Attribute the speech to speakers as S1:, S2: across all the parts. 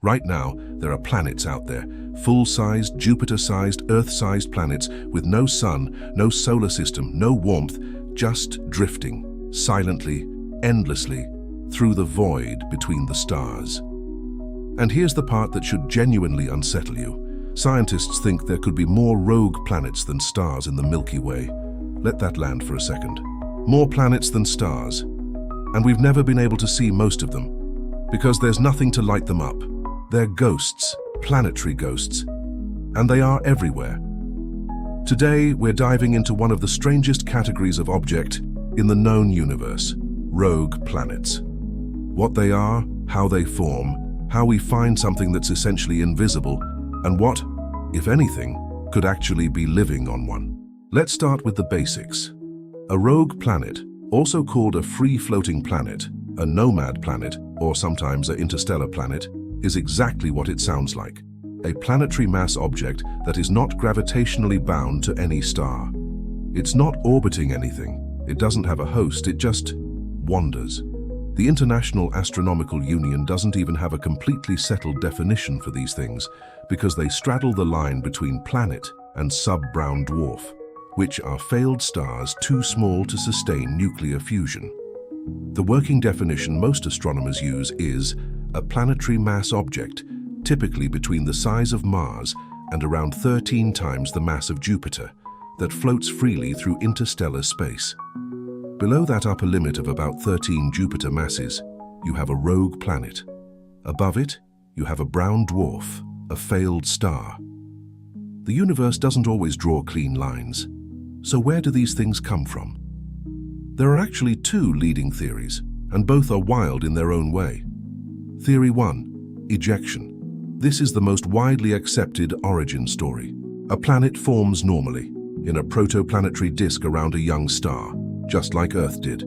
S1: Right now, there are planets out there, full-sized, Jupiter-sized, Earth-sized planets with no sun, no solar system, no warmth, just drifting, silently, endlessly, through the void between the stars. And here's the part that should genuinely unsettle you. Scientists think there could be more rogue planets than stars in the Milky Way. Let that land for a second. More planets than stars. And we've never been able to see most of them, because there's nothing to light them up. They're ghosts, planetary ghosts, and they are everywhere. Today, we're diving into one of the strangest categories of object in the known universe, rogue planets. What they are, how they form, how we find something that's essentially invisible, and what, if anything, could actually be living on one. Let's start with the basics. A rogue planet, also called a free-floating planet, a nomad planet, or sometimes an interstellar planet, is exactly what it sounds like. A planetary mass object that is not gravitationally bound to any star. It's not orbiting anything. It doesn't have a host, it just wanders. The International Astronomical Union doesn't even have a completely settled definition for these things because they straddle the line between planet and sub-brown dwarf, which are failed stars too small to sustain nuclear fusion. The working definition most astronomers use is a planetary mass object, typically between the size of Mars and around 13 times the mass of Jupiter, that floats freely through interstellar space. Below that upper limit of about 13 Jupiter masses, you have a rogue planet. Above it, you have a brown dwarf, a failed star. The universe doesn't always draw clean lines. So where do these things come from? There are actually two leading theories, and both are wild in their own way. Theory 1, ejection. This is the most widely accepted origin story. A planet forms normally, in a protoplanetary disk around a young star, just like Earth did.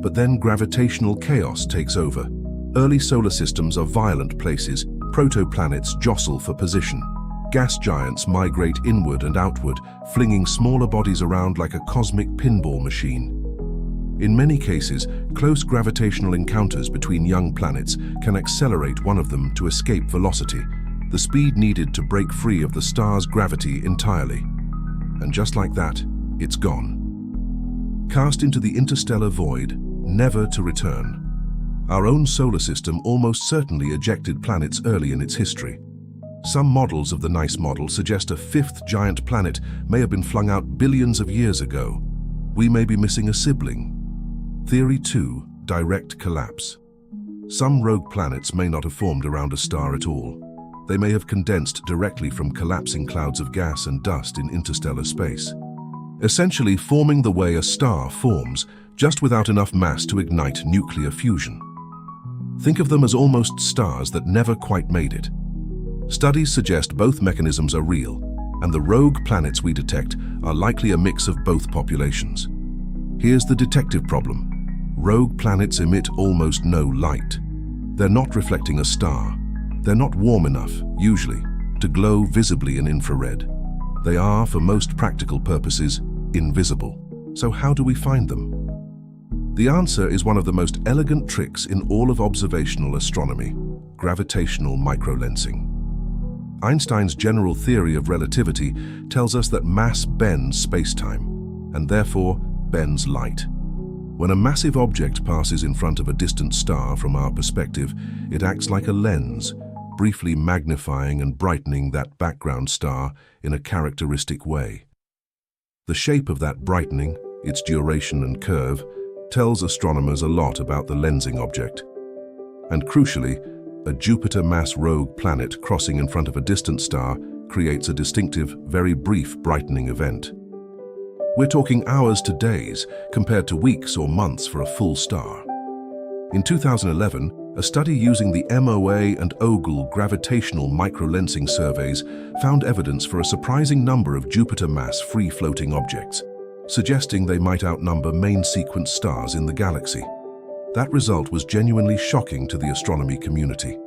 S1: But then gravitational chaos takes over. Early solar systems are violent places. Protoplanets jostle for position. Gas giants migrate inward and outward, flinging smaller bodies around like a cosmic pinball machine. In many cases, close gravitational encounters between young planets can accelerate one of them to escape velocity, the speed needed to break free of the star's gravity entirely. And just like that, it's gone. Cast into the interstellar void, never to return. Our own solar system almost certainly ejected planets early in its history. Some models of the NICE model suggest a fifth giant planet may have been flung out billions of years ago. We may be missing a sibling. Theory 2, direct collapse. Some rogue planets may not have formed around a star at all. They may have condensed directly from collapsing clouds of gas and dust in interstellar space, essentially forming the way a star forms, just without enough mass to ignite nuclear fusion. Think of them as almost stars that never quite made it. Studies suggest both mechanisms are real, and the rogue planets we detect are likely a mix of both populations. Here's the detective problem. Rogue planets emit almost no light. They're not reflecting a star. They're not warm enough, usually, to glow visibly in infrared. They are, for most practical purposes, invisible. So how do we find them? The answer is one of the most elegant tricks in all of observational astronomy: gravitational microlensing. Einstein's general theory of relativity tells us that mass bends space-time, and therefore bends light. When a massive object passes in front of a distant star from our perspective, it acts like a lens, briefly magnifying and brightening that background star in a characteristic way. The shape of that brightening, its duration and curve, tells astronomers a lot about the lensing object. And crucially, a Jupiter-mass rogue planet crossing in front of a distant star creates a distinctive, very brief brightening event. We're talking hours to days, compared to weeks or months for a full star. In 2011, a study using the MOA and OGLE gravitational microlensing surveys found evidence for a surprising number of Jupiter-mass free-floating objects, suggesting they might outnumber main sequence stars in the galaxy. That result was genuinely shocking to the astronomy community.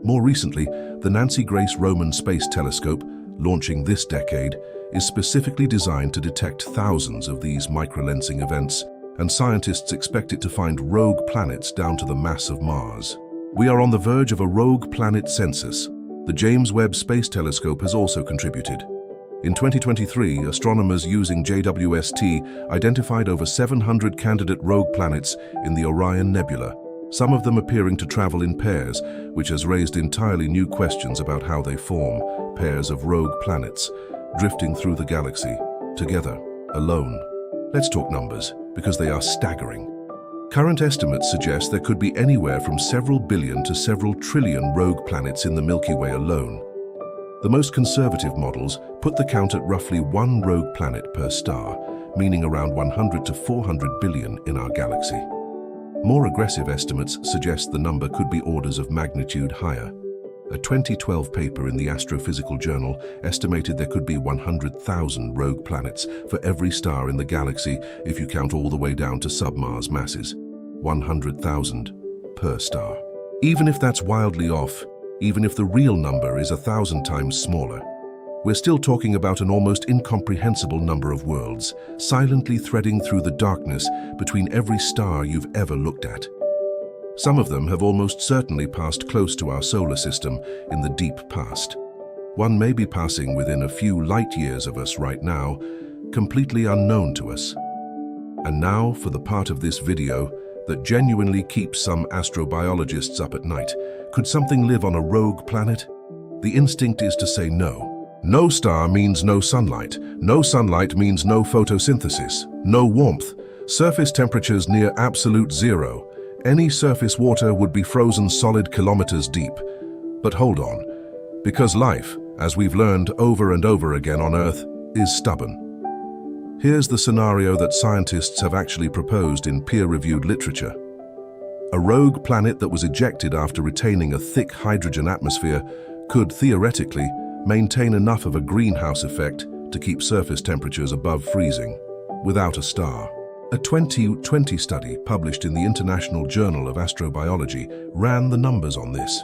S1: More recently, the Nancy Grace Roman Space Telescope, launching this decade, is specifically designed to detect thousands of these microlensing events, and scientists expect it to find rogue planets down to the mass of Mars. We are on the verge of a rogue planet census. The James Webb Space Telescope has also contributed. In 2023, astronomers using JWST identified over 700 candidate rogue planets in the Orion Nebula, some of them appearing to travel in pairs, which has raised entirely new questions about how they form, pairs of rogue planets, drifting through the galaxy, together, alone. Let's talk numbers, because they are staggering. Current estimates suggest there could be anywhere from several billion to several trillion rogue planets in the Milky Way alone. The most conservative models put the count at roughly one rogue planet per star, meaning around 100 to 400 billion in our galaxy. More aggressive estimates suggest the number could be orders of magnitude higher. A 2012 paper in the Astrophysical Journal estimated there could be 100,000 rogue planets for every star in the galaxy if you count all the way down to submars masses. 100,000 per star. Even if that's wildly off, even if the real number is 1,000 times smaller, we're still talking about an almost incomprehensible number of worlds, silently threading through the darkness between every star you've ever looked at. Some of them have almost certainly passed close to our solar system in the deep past. One may be passing within a few light years of us right now, completely unknown to us. And now for the part of this video that genuinely keeps some astrobiologists up at night. Could something live on a rogue planet? The instinct is to say no. No star means no sunlight. No sunlight means no photosynthesis, no warmth, surface temperatures near absolute zero. Any surface water would be frozen solid kilometers deep. But hold on, because life, as we've learned over and over again on Earth, is stubborn. Here's the scenario that scientists have actually proposed in peer-reviewed literature. A rogue planet that was ejected after retaining a thick hydrogen atmosphere could, theoretically, maintain enough of a greenhouse effect to keep surface temperatures above freezing, without a star. A 2020 study published in the International Journal of Astrobiology ran the numbers on this.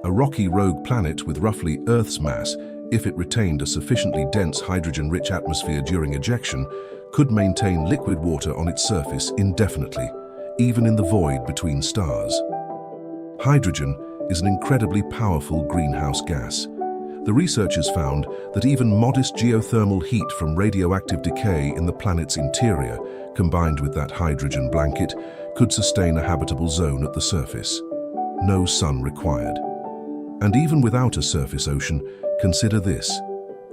S1: A rocky rogue planet with roughly Earth's mass, if it retained a sufficiently dense hydrogen-rich atmosphere during ejection, could maintain liquid water on its surface indefinitely, even in the void between stars. Hydrogen is an incredibly powerful greenhouse gas. The researchers found that even modest geothermal heat from radioactive decay in the planet's interior, combined with that hydrogen blanket, could sustain a habitable zone at the surface. No sun required. And even without a surface ocean, consider this.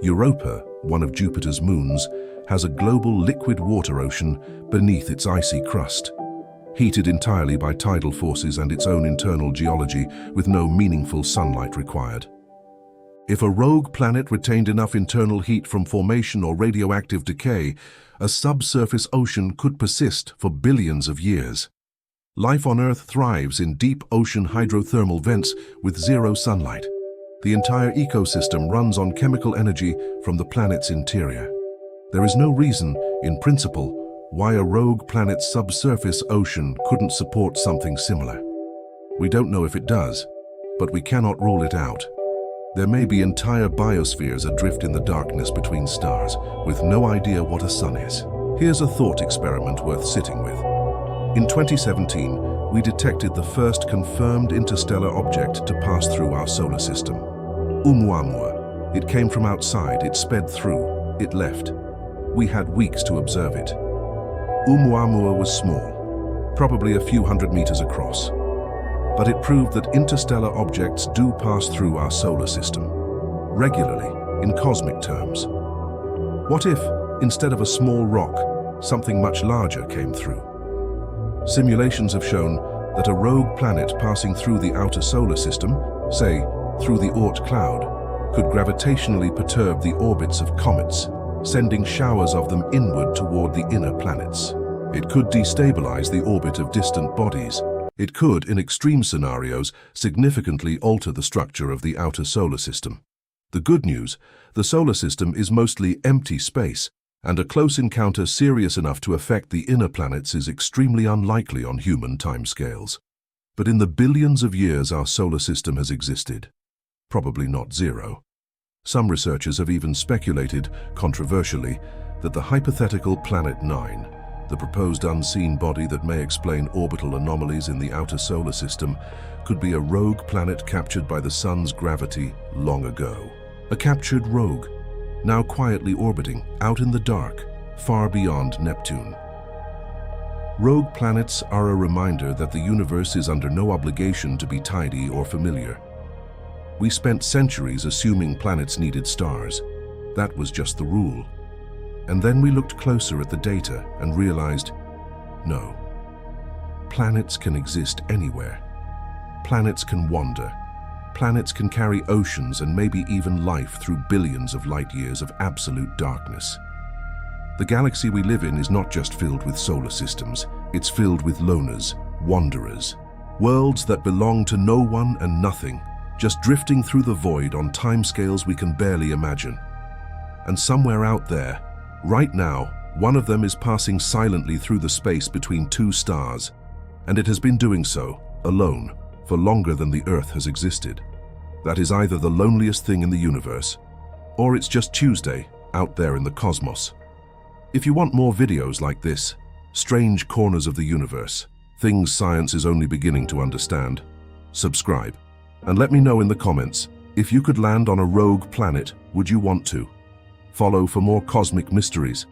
S1: Europa, one of Jupiter's moons, has a global liquid water ocean beneath its icy crust, heated entirely by tidal forces and its own internal geology with no meaningful sunlight required. If a rogue planet retained enough internal heat from formation or radioactive decay, a subsurface ocean could persist for billions of years. Life on Earth thrives in deep ocean hydrothermal vents with zero sunlight. The entire ecosystem runs on chemical energy from the planet's interior. There is no reason, in principle, why a rogue planet's subsurface ocean couldn't support something similar. We don't know if it does, but we cannot rule it out. There may be entire biospheres adrift in the darkness between stars, with no idea what a sun is. Here's a thought experiment worth sitting with. In 2017, we detected the first confirmed interstellar object to pass through our solar system. Oumuamua. It came from outside, it sped through, it left. We had weeks to observe it. Oumuamua was small, probably a few hundred meters across. But it proved that interstellar objects do pass through our solar system, regularly, in cosmic terms. What if, instead of a small rock, something much larger came through? Simulations have shown that a rogue planet passing through the outer solar system, say, through the Oort cloud, could gravitationally perturb the orbits of comets, sending showers of them inward toward the inner planets. It could destabilize the orbit of distant bodies. It could, in extreme scenarios, significantly alter the structure of the outer solar system. The good news, the solar system is mostly empty space, and a close encounter serious enough to affect the inner planets is extremely unlikely on human timescales. But in the billions of years our solar system has existed, probably not zero. Some researchers have even speculated, controversially, that the hypothetical Planet 9, The proposed unseen body that may explain orbital anomalies in the outer solar system could be a rogue planet captured by the sun's gravity long ago. A captured rogue, now quietly orbiting out in the dark, far beyond Neptune. Rogue planets are a reminder that the universe is under no obligation to be tidy or familiar. We spent centuries assuming planets needed stars. That was just the rule. And then we looked closer at the data and realized, no. Planets can exist anywhere. Planets can wander. Planets can carry oceans and maybe even life through billions of light years of absolute darkness. The galaxy we live in is not just filled with solar systems, it's filled with loners, wanderers, worlds that belong to no one and nothing, just drifting through the void on timescales we can barely imagine. And somewhere out there, right now, one of them is passing silently through the space between two stars, and it has been doing so, alone, for longer than the Earth has existed. That is either the loneliest thing in the universe, or it's just Tuesday, out there in the cosmos. If you want more videos like this, strange corners of the universe, things science is only beginning to understand, subscribe, and let me know in the comments, if you could land on a rogue planet, would you want to? Follow for more cosmic mysteries.